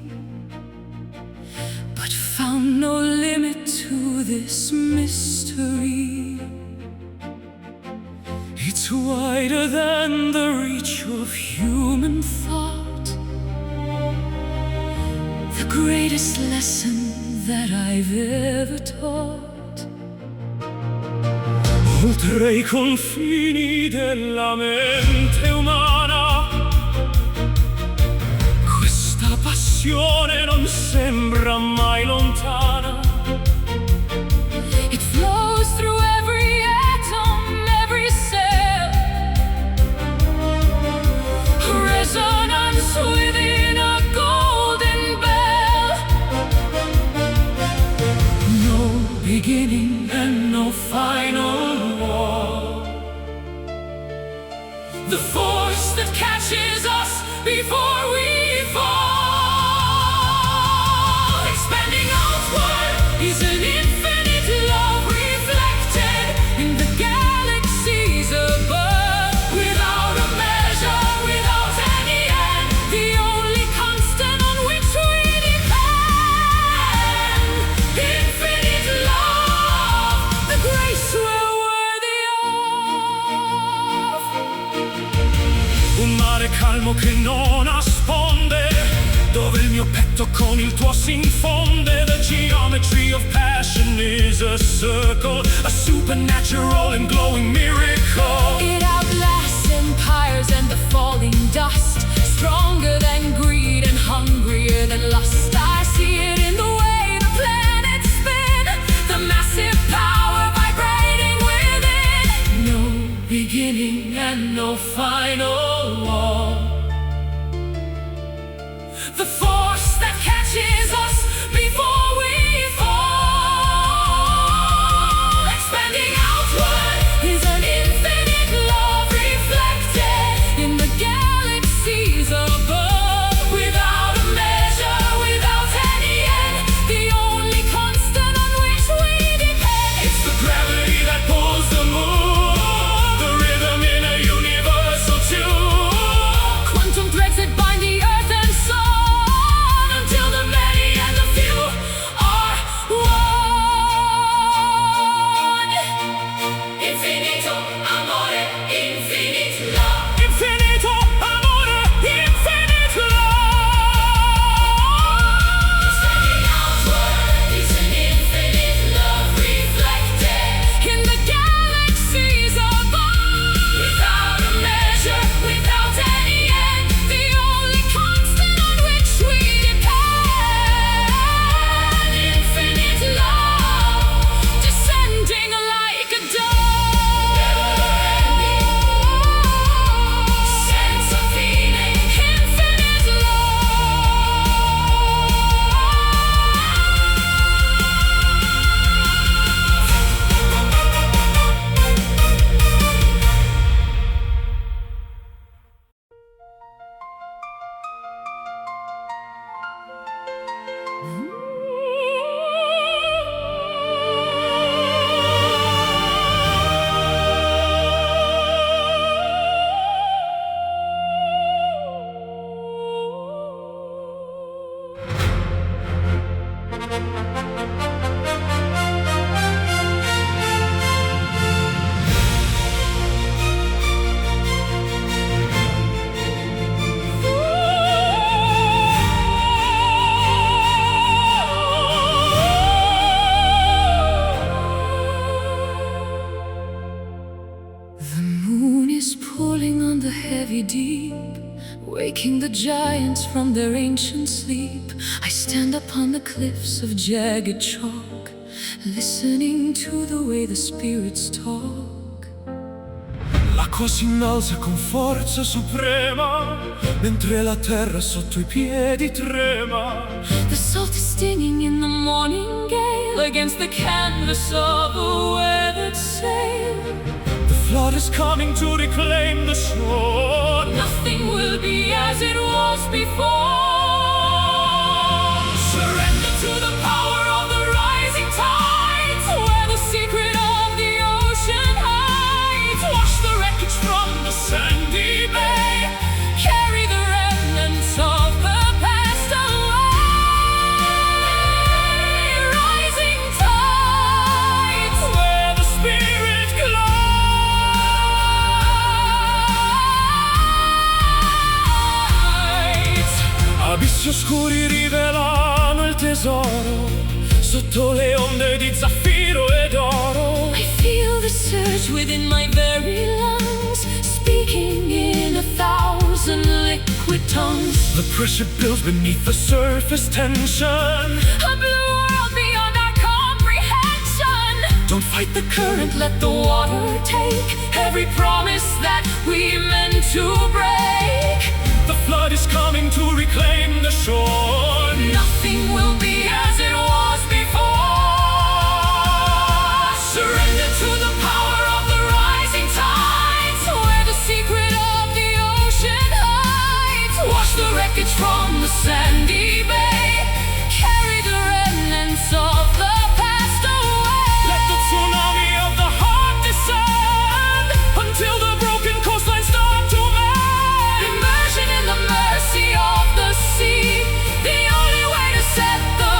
S1: but found no limit to this mystery.
S2: it's wider than the reach of
S1: Human thought, the greatest lesson that I've ever taught.
S2: oltre i confini della mente umana. Questa passione non sembra mai lontana.
S1: It flows through every atom, every cell, resonance within a golden bell. No beginning and no final war.
S2: remo che non nasconde, dove il mio petto con il tuo si infonde. The geometry of passion is a circle, a supernatural and glowing miracle.
S1: It outlasts empires and the falling dust, stronger than greed and hungrier than lust. I see it in the way the planets spin, the massive power vibrating within.
S2: No beginning and no final law.
S1: The force that catches us before we fall, expanding outward, is an infinite love reflected in the galaxies above. Without a measure, without any end, the only constant on which we depend.
S2: It's the gravity that pulls the moon, the rhythm in a universal tune.
S1: Quantum threads that bind the earth and sun, until the many and the few are one. Infinito amore, infinite love.
S2: Infinito amore, infinite love.
S1: Extending outward is an infinite love reflected in the galaxies above. Without a measure, without any end, the only constant on which we depend. Infinite love, descending like a dove. Sense of feeling, infinite The moon is pulling on the heavy deep, waking the giants from their ancient sleep. I stand upon the cliffs of jagged chalk, listening to the way the spirits talk.
S2: L'acqua si innalza con forza suprema, mentre la terra sotto i piedi trema.
S1: The salt is stinging in the morning gale against the canvas of a weathered sail.
S2: The flood is coming to reclaim the shore.
S1: Nothing will be as it was before. Surrender to the power of the rising tides, where the secret of the ocean hides. Wash the wreckage from the sandy bay, carry the remnants of the past away. Rising tides,
S2: Where the spirit glides. Abissi oscuri rivelano il tesoro, sotto le onde di zaffiro ed oro.
S1: I feel the surge within my very lungs, speaking in 1,000 liquid tongues.
S2: The pressure builds beneath the surface tension.
S1: A blue world beyond our comprehension.
S2: Don't fight the current,
S1: Let the water take every promise that we meant to break.
S2: the flood is coming to reclaim the shore.
S1: Nothing will be as it was before. Surrender to the power of the rising tides, where the secret of the ocean hides. Wash the wreckage from the sandy bay, carry the remnants of the past away.
S2: Let the tsunami of the heart descend, until the broken coastline start to mend.
S1: Immersion in the mercy of the sea, the only way to set the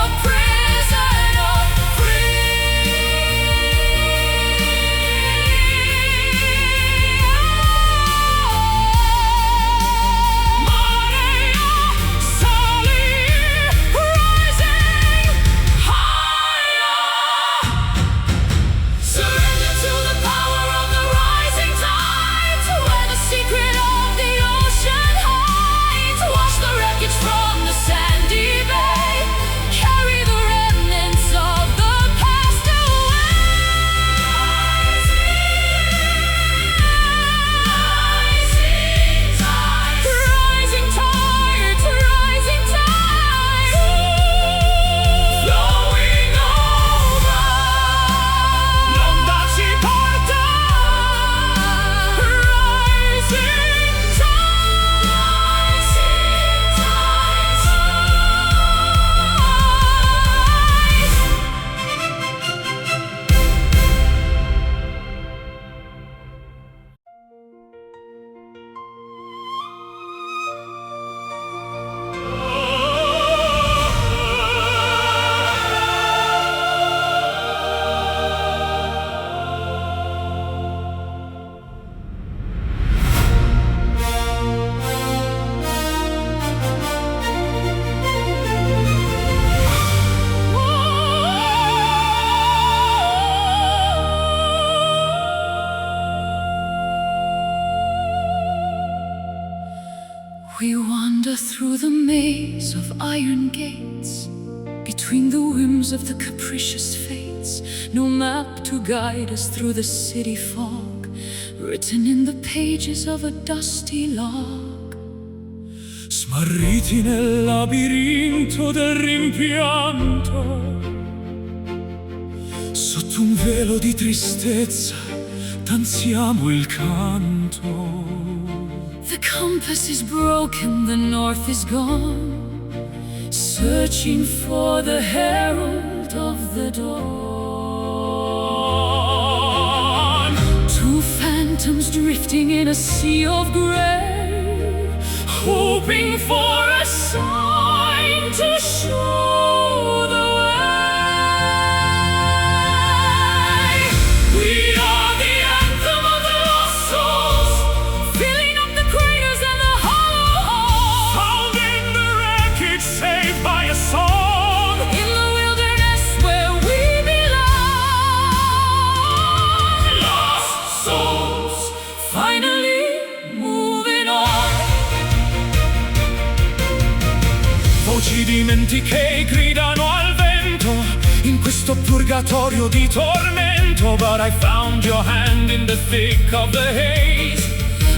S1: through the maze of iron gates, between the whims of the capricious fates. No map to guide us through the city fog, written in the pages of a dusty log.
S2: Smarriti nel labirinto del rimpianto, sotto un velo di tristezza danziamo il canto.
S1: The compass is broken, the north is gone, searching for the herald of the dawn. Two phantoms drifting in a sea of gray,
S2: Hoping for a sign to show the way. We are the anthem of the lost souls,
S1: filling up the craters and the hollow halls,
S2: found in the wreckage, saved by a song.
S1: in the wilderness where we belong.
S2: Lost souls,
S1: Finally moving on.
S2: voci dimentiche gridano al vento in questo purgatorio di tormento. But I found your hand in the thick of the haze,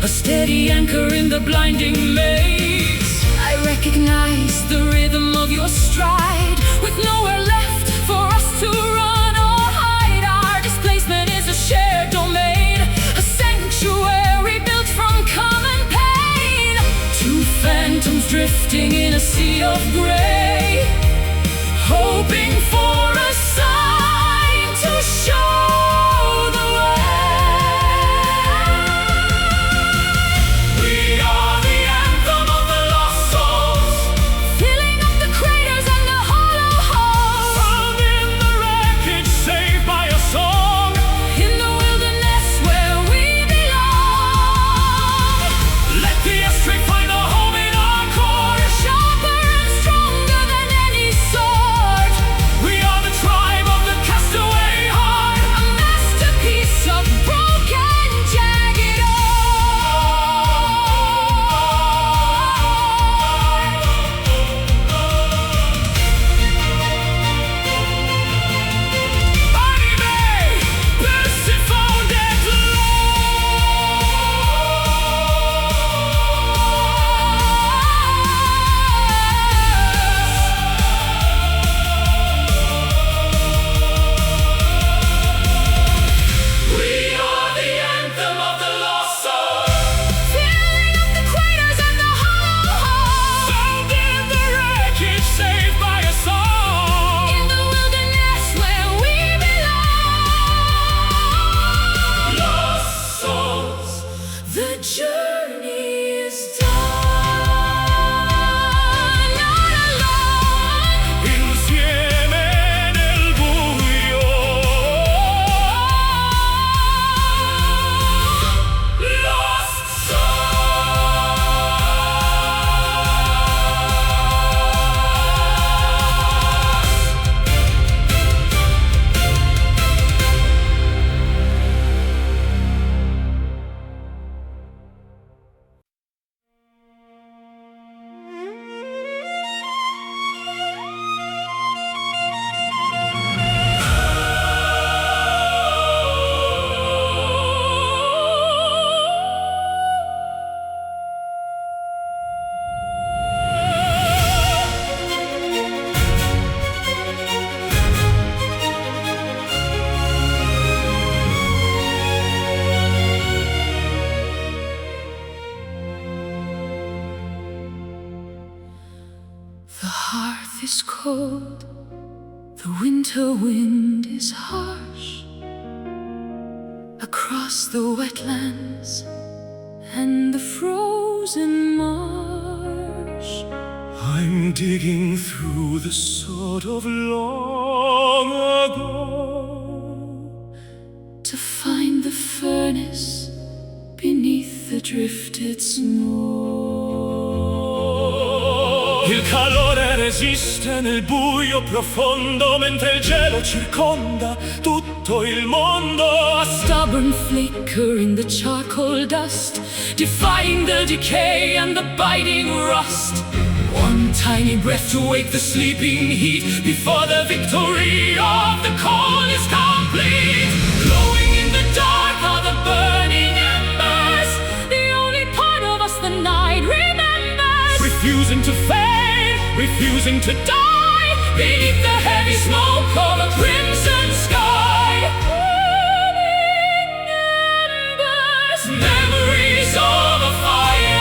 S1: A steady anchor in the blinding maze. I recognize the rhythm of your stride, with nowhere left for us to run or hide. Our displacement is a shared domain, a sanctuary built from common pain. Two phantoms drifting in a sea of gray, hoping for a sign to show the way.
S2: we are the anthem of the lost souls,
S1: Filling up the craters and the hollow halls,
S2: found in the wreckage, saved by a song.
S1: in the wilderness where we belong.
S2: Let the ashtray find a home in our chords.
S1: Sharper and stronger than any sword,
S2: We are the tribe of the castaway heart,
S1: a masterpiece of broken, jagged art.
S2: anime, Persephone and We are the anthem of the lost souls,
S1: Filling up the craters and the hollow halls,
S2: found in the wreckage, saved by a song.
S1: in the wilderness where we belong.
S2: Lost souls,
S1: The journey is done, not alone.
S2: insieme nel buio. Lost
S1: The hearth is cold, the winter wind is harsh, across the wetlands and the frozen marsh.
S2: I'm digging through the sod of long ago,
S1: To find the furnace beneath the drifted snow.
S2: il calore resiste nel buio profondo, mentre il gelo circonda tutto il mondo.
S1: A stubborn flicker in the charcoal dust, defying the decay and the biting rust.
S2: One tiny breath to wake the sleeping heat before the victory of the call is complete. Glowing in the dark are the burning embers, the only part of us the night remembers. Refusing to fade, refusing to die, beneath the heavy smoke of a crimson sky. Burning embers, memories of a fire.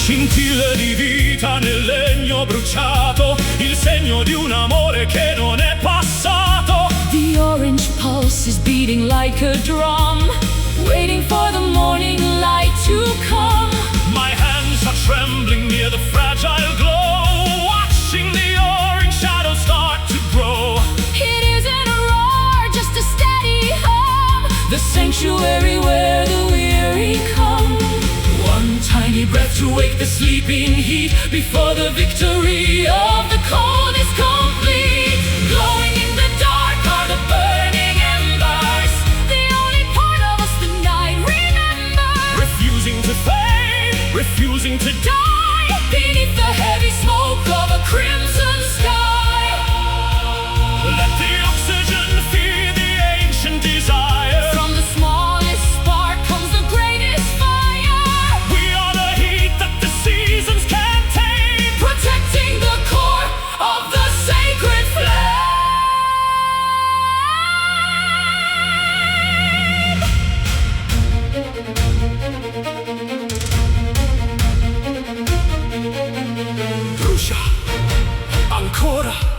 S2: Scintille di vita nel legno bruciato, il segno di un amore che non è passato.
S1: The orange pulse is beating like a drum, waiting for the morning light to come.
S2: My hands are trembling near the fragile glow, watching the orange shadows start to grow.
S1: It isn't a roar, just a steady hum, the sanctuary where the weary come.
S2: One tiny breath to wake the sleeping heat before the victory of the cold is complete. Glowing in the dark are the burning embers,
S1: the only part of us the night remembers.
S2: refusing to fade, refusing to die,
S1: Beneath the heavy smoke of a crimson sky.
S2: let the oxygen feed the ancient desire.
S1: From the smallest spark comes the greatest fire,
S2: We are the heat that the seasons can't tame,
S1: protecting the core of the sacred flame.
S2: brucia ancora.